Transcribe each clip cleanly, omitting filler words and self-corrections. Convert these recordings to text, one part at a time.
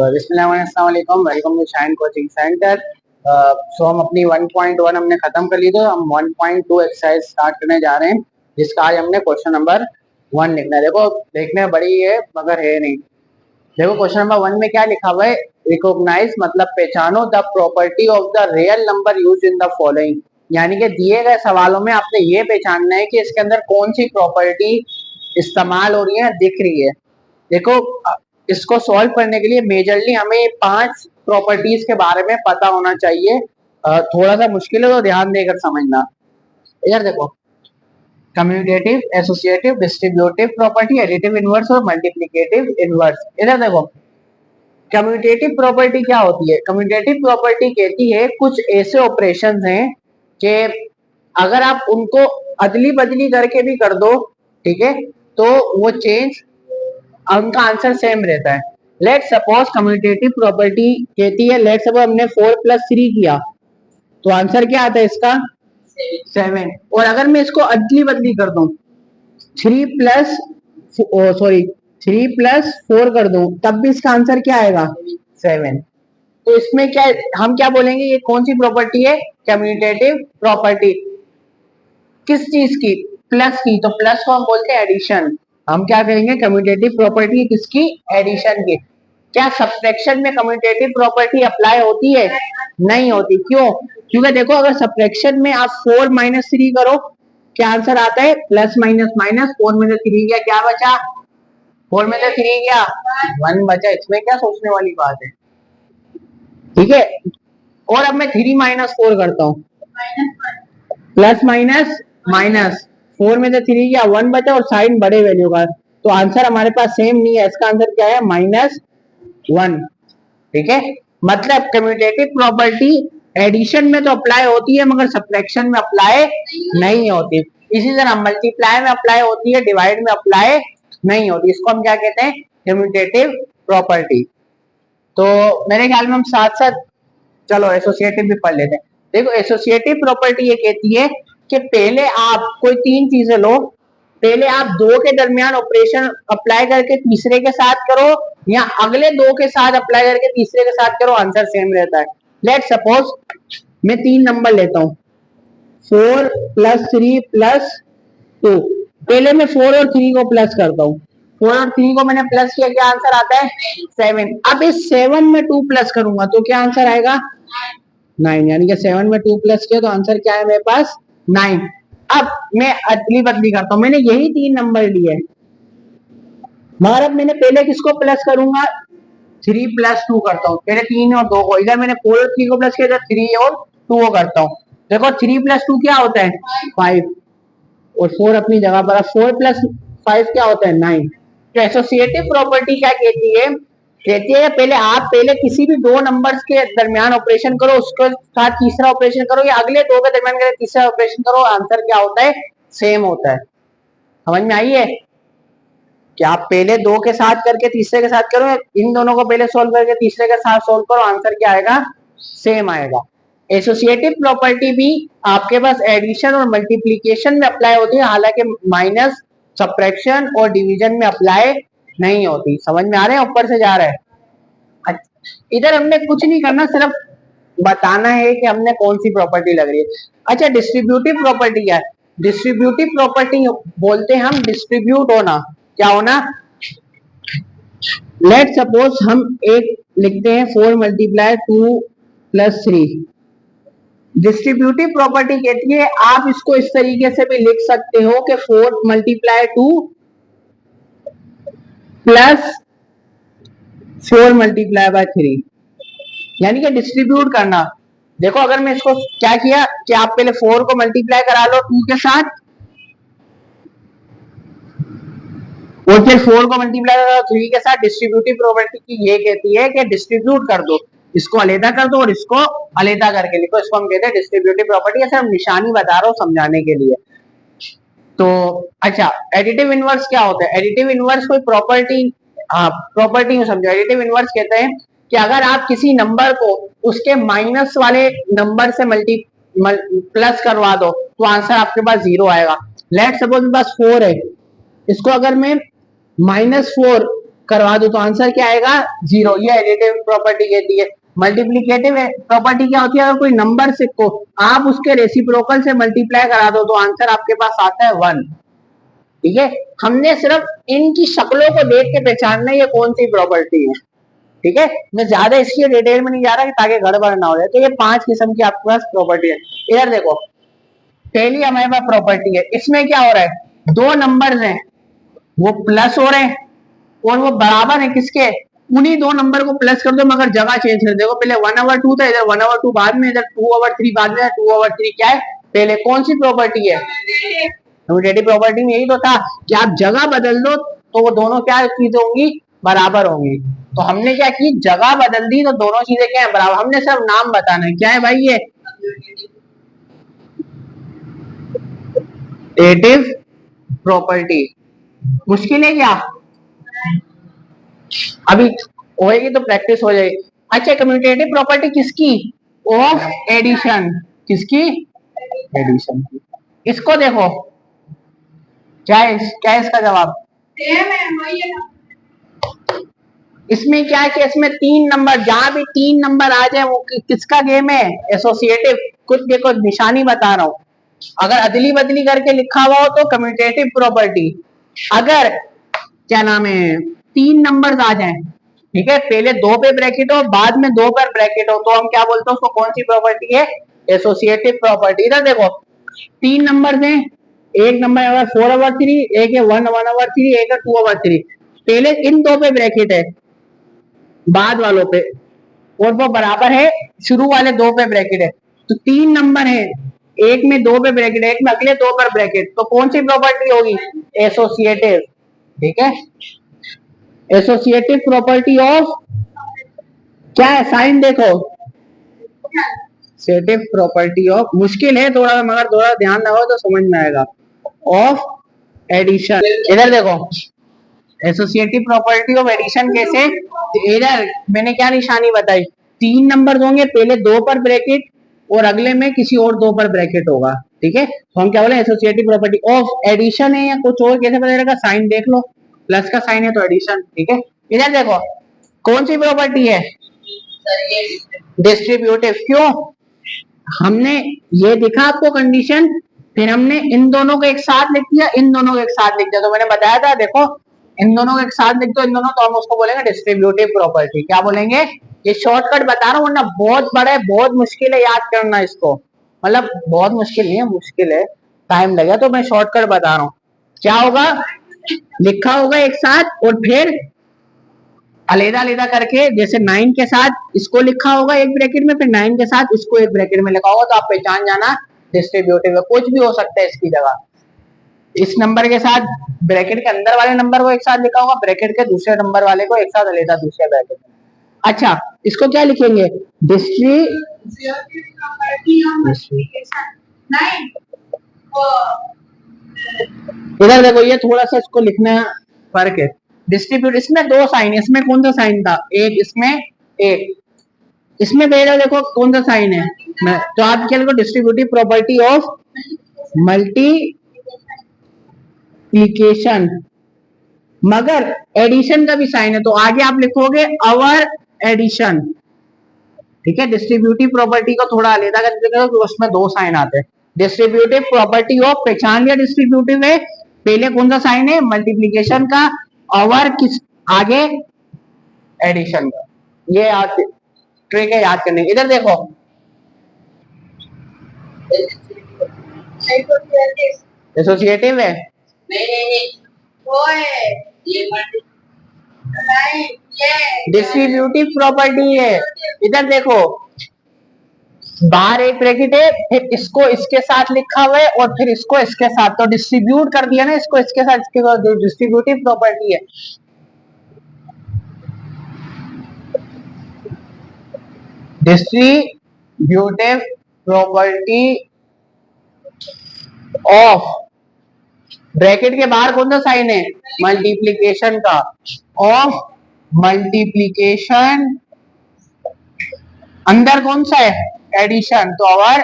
अस्सलामुअलैकुम, welcome to shine coaching centre. So हम अपनी 1.1 हमने खत्म कर ली, तो हम 1.2 एक्सरसाइज स्टार्ट करने जा रहे हैं, जिसका आज हमने क्वेश्चन नंबर 1 लिखना है। देखो देखने में बड़ी है मगर है नहीं। देखो क्वेश्चन नंबर 1 में क्या लिखा हुआ है, रिकॉग्नाइज मतलब पहचानो the property of the real number use in the following. यानी कि दिए गए सवालों में आपने ये पहचानना है कि इसके अंदर कौन सी प्रॉपर्टी इस्तेमाल हो रही है, दिख रही है। देखो इसको सॉल्व करने के लिए मेजरली हमें 5 प्रॉपर्टीज के बारे में पता होना चाहिए। थोड़ा सा मुश्किल है तो ध्यान देकर समझना। इधर देखो, commutative, associative, distributive property, additive inverse और मल्टीप्लिकेटिव इनवर्स। इधर देखो, कम्यूटेटिव प्रॉपर्टी क्या होती है? कम्यूटेटिव प्रॉपर्टी कहती है कुछ ऐसे ऑपरेशंस हैं कि अगर आप उनको अदली बदली करके भी कर दो, ठीक है, तो वो चेंज उनका आंसर सेम रहता है। लेट सपोज कम्यूटेटिव प्रॉपर्टी कहती है, लेट सपोज हमने 4 + 3 किया तो आंसर क्या आता है इसका? 7। और अगर मैं इसको अदली बदली कर दूं, 3 प्लस 4 कर दूं, तब भी इसका आंसर क्या आएगा? 7। तो इसमें क्या हम क्या बोलेंगे, ये कौन सी प्रॉपर्टी है? Commutative property. किस चीज की? प्लस की। तो प्लस को हम बोलते हैं एडिशन। हम क्या कहेंगे? कम्यूटेटिव प्रॉपर्टी किसकी? एडिशन की। क्या सब्ट्रैक्शन में कम्यूटेटिव प्रॉपर्टी अप्लाई होती है? नहीं होती। क्यों? क्योंकि देखो अगर सब्ट्रैक्शन में आप 4 - 3 करो, क्या आंसर आता है? प्लस माइनस माइनस, 4 में से 3 गया, क्या बचा? 4 में से 3 गया, 1 बचा। इसमें क्या सोचने वाली बात है? ठीक है। और अब मैं 3 - 4 करता हूँ, प्लस माइनस माइनस, 4 में से 3 गया, 1 बचा और साइन बड़े वैल्यू का, तो आंसर हमारे पास सेम नहीं है। इसका आंसर क्या है? -1। ठीक है। मतलब कम्यूटेटिव प्रॉपर्टी एडिशन में तो अप्लाई होती है मगर सब्ट्रैक्शन में अप्लाई नहीं होती। इसी तरह मल्टीप्लाई में अप्लाई होती है, डिवाइड में अप्लाई नहीं होती। इसको हम क्या कहते हैं? Commutative property. तो मेरे ख्याल में हम साथ साथ चलो एसोसिएटिव भी पढ़ लेते हैं। देखो एसोसिएटिव प्रॉपर्टी ये कहती है कि पहले आप कोई 3 चीजें लो, पहले आप 2 के दरमियान ऑपरेशन अप्लाई करके तीसरे के साथ करो, या अगले 2 के साथ अप्लाई करके तीसरे के साथ करो, आंसर सेम रहता है। लेट सपोज मैं 3 नंबर लेता हूं, 4 + 3 + 2। पहले मैं 4 और 3 को प्लस करता हूँ, 4 और 3 को मैंने प्लस किया, क्या आंसर आता है? 7। अब इस 7 में 2 प्लस करूंगा तो क्या आंसर आएगा? 9। यानी कि 7 में 2 प्लस किया तो आंसर क्या है मेरे पास? 9। अब मैं अदली बदली करता हूं, मैंने यही 3 नंबर लिए, मगर अब मैंने पहले किसको प्लस करूंगा? 3 + 2 करता हूँ। पहले 3 और 2 को, इधर मैंने 4 और 3 को प्लस किया, 3 और 2 को करता हूँ। देखो 3 + 2 क्या होता है? 5। और 4 अपनी जगह पर। 4 + 5 क्या होता है? 9। तो एसोसिएटिव प्रॉपर्टी क्या कहती है? कहती है पहले किसी भी 2 नंबर्स के दरमियान ऑपरेशन करो, उसके साथ तीसरा ऑपरेशन करो, या अगले 2 के दरमियान तीसरा ऑपरेशन करो, आंसर क्या होता है? सेम होता है। समझ में आई है कि आप पहले 2 के साथ करके तीसरे के साथ करो, इन दोनों को पहले सोल्व करके तीसरे के साथ सोल्व करो, आंसर क्या आएगा? सेम आएगा। एसोसिएटिव प्रॉपर्टी भी आपके पास एडिशन और मल्टीप्लीकेशन में अप्लाई होती है, हालांकि माइनस, सब्ट्रैक्शन और डिवीजन में अप्लाई नहीं होती। समझ में आ रहे हैं? ऊपर से जा रहा है। इधर हमने कुछ नहीं करना, सिर्फ बताना है कि हमने कौन सी प्रॉपर्टी लग रही है। अच्छा, डिस्ट्रीब्यूटिव प्रॉपर्टी क्या है? डिस्ट्रीब्यूटिव प्रॉपर्टी बोलते हैं हम डिस्ट्रीब्यूट होना। क्या होना? लेट सपोज हम एक लिखते हैं 4 × 2 + 3। डिस्ट्रीब्यूटिव प्रॉपर्टी कहती है आप इसको इस तरीके से भी लिख सकते हो कि 4 × 2 + 4 × 3, यानी कि डिस्ट्रीब्यूट करना। देखो अगर मैं इसको क्या किया कि आप पहले 4 को मल्टीप्लाई करा लो 2 के साथ, और फिर 4 को मल्टीप्लाई करो 3 के साथ। डिस्ट्रीब्यूटिव प्रॉपर्टी की ये कहती है कि डिस्ट्रीब्यूट कर दो, इसको अलग कर दो और इसको अलग करके लिखो, इसको हम कहते हैं डिस्ट्रीब्यूटिव प्रॉपर्टी। ऐसा निशानी बता रहा हूँ समझाने के लिए। तो अच्छा, एडिटिव इनवर्स क्या होता है? एडिटिव इनवर्स कोई प्रॉपर्टी, प्रॉपर्टी में समझो। एडिटिव इनवर्स कहते हैं कि अगर आप किसी नंबर को उसके माइनस वाले नंबर से प्लस करवा दो तो आंसर आपके पास 0 आएगा। लेट सपोज मेरे पास 4 है, इसको अगर मैं -4 करवा दो तो आंसर क्या आएगा 0। ये एडिटिव प्रॉपर्टी कहती है। मल्टीप्लीकेटिव प्रॉपर्टी क्या होती है, अगर कोई नंबर को आप उसके रेसिप्रोकल से मल्टीप्लाई करा दो तो आंसर आपके पास आता है 1। ठीक है, हमने सिर्फ इनकी शक्लों को देख के पहचानना ये कौन सी प्रॉपर्टी है। ठीक है, मैं ज्यादा इसकी डिटेल में नहीं जा रहा ताकि गड़बड़ ना हो जाए। तो ये 5 किस्म की आपके पास प्रॉपर्टी है। इधर देखो, पहली हमारे पास प्रॉपर्टी है, इसमें क्या हो रहा है, दो नंबर्स हैं वो प्लस हो रहे हैं और वो बराबर है किसके, उन्हीं दो नंबर को प्लस कर दो मगर जगह चेंज कर। देखो पहले 1/2 था, इधर 1/2 बाद में, इधर 2/3 बाद में, 2/3 क्या है पहले। कौन सी प्रॉपर्टी है, कम्यूटेटिव प्रॉपर्टी में यही तो था कि आप जगह बदल दो तो वो दोनों क्या चीजें होंगी, बराबर होंगी। तो हमने क्या की, जगह बदल दी तो दोनों चीजें क्या है, बराबर। हमने सिर्फ नाम बताना है, क्या है भाई ये कम्यूटेटिव प्रॉपर्टी। मुश्किल है क्या, अभी होएगी तो प्रैक्टिस हो जाएगी। अच्छा, कम्यूटेटिव प्रॉपर्टी किसकी, ऑफ एडिशन। किसकी, एडिशन की। इसको देखो, क्या है, क्या है इसका जवाब, इसमें क्या है कि इसमें 3 नंबर, जहां भी 3 नंबर आ जाए वो किसका गेम है, एसोसिएटिव। कुछ देखो निशानी बता रहा हूं, अगर अदली बदली करके लिखा हुआ हो तो कम्यूटेटिव प्रॉपर्टी। अगर क्या नाम है 3 नंबर आ जाए, ठीक है, पहले 2 पे ब्रैकेट हो बाद में 2 पर ब्रैकेट हो, तो हम क्या बोलते हैं उसको, कौन सी प्रॉपर्टी है, एसोसिएटिव प्रॉपर्टी। इधर देखो 3 नंबर हैं, एक नंबर है 4/3, एक है 1/3, एक है 2/3। पहले इन 2 पे ब्रैकेट है, बाद वालों पे, और वो बराबर है शुरू वाले 2 पे ब्रैकेट है। तो 3 नंबर है, एक में 2 पे ब्रैकेट है, एक में अगले 2 पर ब्रैकेट, तो कौन सी प्रॉपर्टी होगी, एसोसिएटिव। ठीक है, एसोसिएटिव प्रॉपर्टी ऑफ, क्या है साइन देखो, एसोसिएटिव प्रॉपर्टी ऑफ, मुश्किल है थोड़ा मगर थोड़ा ध्यान लगाओ तो समझ में आएगा, ऑफ एडिशन। इधर देखो, एसोसिएटिव प्रॉपर्टी ऑफ एडिशन कैसे, इधर मैंने क्या निशानी बताई, 3 नंबर होंगे, पहले 2 पर ब्रैकेट और अगले में किसी और 2 पर ब्रैकेट होगा। ठीक है, तो हम क्या बोले, एसोसिएटिव प्रॉपर्टी ऑफ एडिशन है या कुछ और, कैसे पता चलेगा, साइन देख लो, प्लस का साइन है तो एडिशन। ठीक है, इधर देखो कौन सी प्रॉपर्टी है, डिस्ट्रीब्यूटिव। क्यों, हमने ये दिखा आपको कंडीशन, फिर हमने इन दोनों को एक साथ लिख दिया, इन दोनों को एक साथ लिख दिया, तो मैंने बताया था देखो इन दोनों को एक साथ लिख दो, इन दोनों, तो हम उसको बोलेंगे डिस्ट्रीब्यूटिव प्रॉपर्टी। क्या बोलेंगे, ये शॉर्टकट बता रहा हूँ वरना बहुत बड़ा है, बहुत मुश्किल है याद करना इसको, मतलब बहुत मुश्किल नहीं है, मुश्किल है, टाइम लगेगा, तो मैं शॉर्टकट बता रहा हूँ। क्या होगा, लिखा होगा एक साथ और फिर अलग अलग करके, जैसे 9 के साथ इसको लिखा होगा एक ब्रैकेट में, फिर 9 के साथ इसको एक ब्रैकेट में लिखा होगा, तो आप पहचान जाना डिस्ट्रीब्यूटिव है। कुछ भी हो सकता है इसकी जगह, इस नंबर के साथ ब्रैकेट के अंदर वाले नंबर को एक साथ लिखा होगा, ब्रैकेट के दूसरे नंबर वाले को एक साथ अलग दूसरे ब्रैकेट में। अच्छा, इसको क्या लिखेंगे, इधर देखो ये थोड़ा सा इसको लिखना फर्क है, डिस्ट्रीब्यूट, इसमें 2 साइन है, इसमें कौन सा साइन था, एक इसमें, एक इसमें, पहले देखो कौन सा साइन है, तो आप क्या लिखो, डिस्ट्रीब्यूटिव प्रॉपर्टी ऑफ मल्टीप्लिकेशन, मगर एडिशन का भी साइन है, तो आगे आप लिखोगे अवर एडिशन। ठीक है, डिस्ट्रीब्यूटिव प्रॉपर्टी को थोड़ा अलग कर, उसमें 2 साइन आते हैं। डिस्ट्रीब्यूटिव प्रॉपर्टी ऑफ, पहचान लिया डिस्ट्रीब्यूटिव है, पहले कौन सा साइन है, मल्टीप्लीकेशन का, अवर किस आगे, एडिशन का। ये याद ट्रिक है याद करने। इधर देखो एसोसिएटिव है, नहीं वो है ये डिस्ट्रीब्यूटिव प्रॉपर्टी है। इधर देखो बाहर एक ब्रैकेट है, फिर इसको इसके साथ लिखा हुआ है और फिर इसको इसके साथ, तो डिस्ट्रीब्यूट कर दिया ना इसको इसके साथ, इसके साथ, जो डिस्ट्रीब्यूटिव प्रॉपर्टी है। डिस्ट्रीब्यूटिव प्रॉपर्टी ऑफ, ब्रैकेट के बाहर कौन सा साइन है, मल्टीप्लीकेशन का, ऑफ मल्टीप्लीकेशन, अंदर कौन सा है, एडिशन, तो अवर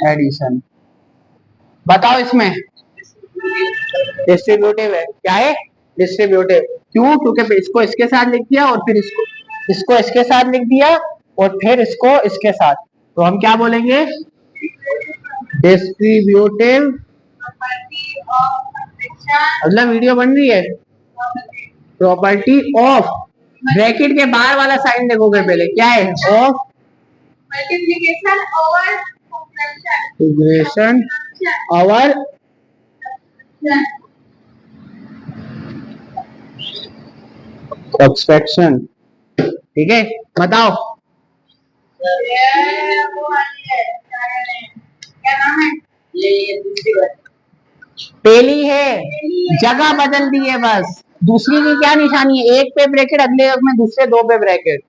एडिशन। बताओ इसमें डिस्ट्रीब्यूटिव है, क्या है डिस्ट्रीब्यूटिव। क्यों? क्योंकि इसको इसके साथ लिख दिया और फिर इसको इसके साथ लिख दिया और फिर इसको इसके साथ, तो हम क्या बोलेंगे? डिस्ट्रीब्यूटिव। अगला वीडियो बन रही है। प्रॉपर्टी ऑफ, ब्रैकेट के बाहर वाला साइन देखोगे पहले, क्या है? Of multiplication over subtraction. ठीक है, बताओ। क्या नाम है? पहली है, जगह बदल दी है बस। दूसरी की क्या निशानी है? एक पे ब्रैकेट, अगले में दूसरे दो पे ब्रैकेट।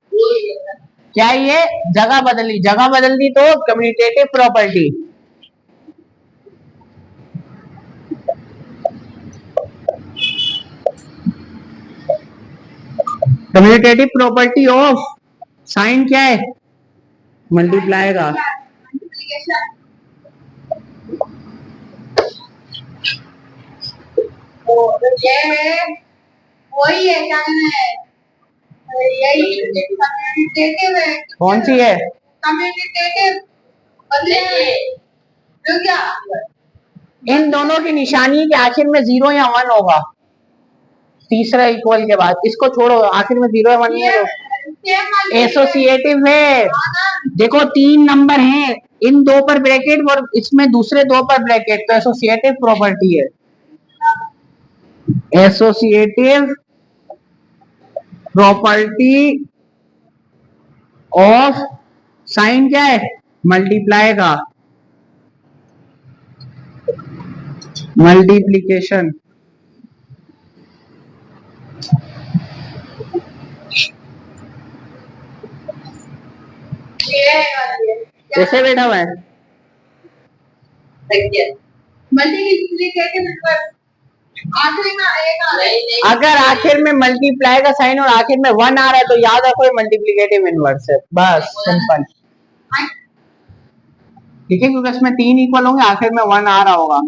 क्या ये? जगह बदली। जगह बदल दी तो commutative property. Commutative property of sine क्या है? मल्टीप्लाई का। ये है, वही है, क्या है? यही है। कौन सी है? कम्यूटेटिव। क्या? इन दोनों की निशानी के आखिर में 0 या 1 होगा। तीसरा इक्वल के बाद इसको छोड़ो, आखिर में 0 या 1 है तो एसोसिएटिव है। देखो 3 नंबर हैं, इन दो पर ब्रैकेट और इसमें दूसरे दो पर ब्रैकेट, तो एसोसिएटिव प्रॉपर्टी है। एसोसिएटिव प्रॉपर्टी ऑफ साइन क्या है? मल्टीप्लाई का। मल्टीप्लिकेशन। कैसे बैठा हुआ है? अगर आखिर में मल्टीप्लाई का साइन और आखिर में 1 आ रहा है तो याद रखो ये मल्टीप्लिकेटिव इनवर्स है, बस सिंपल। ठीक है, क्योंकि इसमें 3 इक्वल होंगे, आखिर में 1 आ रहा होगा।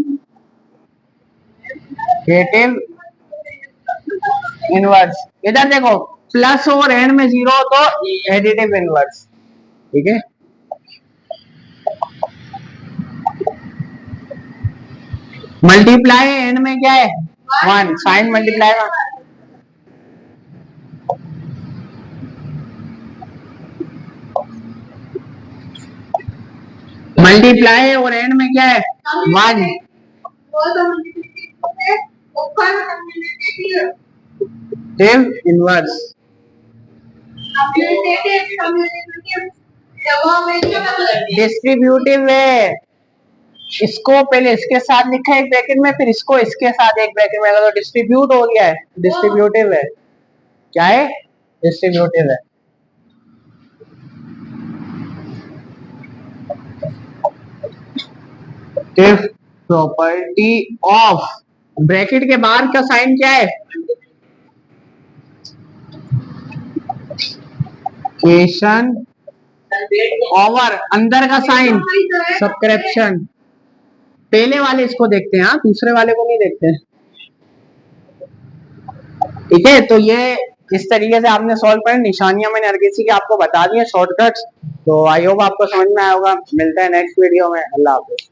Creative inverse. इधर देखो, प्लस और एंड में 0 हो तो एडिटिव इनवर्स। ठीक है, मल्टीप्लाई एंड में क्या है? 1। साइन मल्टीप्लाई का मल्टीप्लाई और एंड में क्या है? 1। इनवर्स। डिस्ट्रीब्यूटिव है। इसको पहले इसके साथ लिखा है एक ब्रैकेट में, फिर इसको इसके साथ एक ब्रैकेट में, तो डिस्ट्रीब्यूट हो गया है, डिस्ट्रीब्यूटिव है। क्या है? डिस्ट्रीब्यूटिव है। प्रॉपर्टी ऑफ, ब्रैकेट के बाहर का साइन क्या है? एडिशन ओवर, अंदर का साइन सब्ट्रैक्शन। पहले वाले इसको देखते हैं, दूसरे वाले को नहीं देखते। ठीक है, तो ये इस तरीके से आपने सॉल्व करें। निशानियां मैंने हर किसी की आपको बता दी है, शॉर्टकट्स। तो आई होप आपको समझ में आया होगा। मिलता है नेक्स्ट वीडियो में। अल्लाह हाफिज।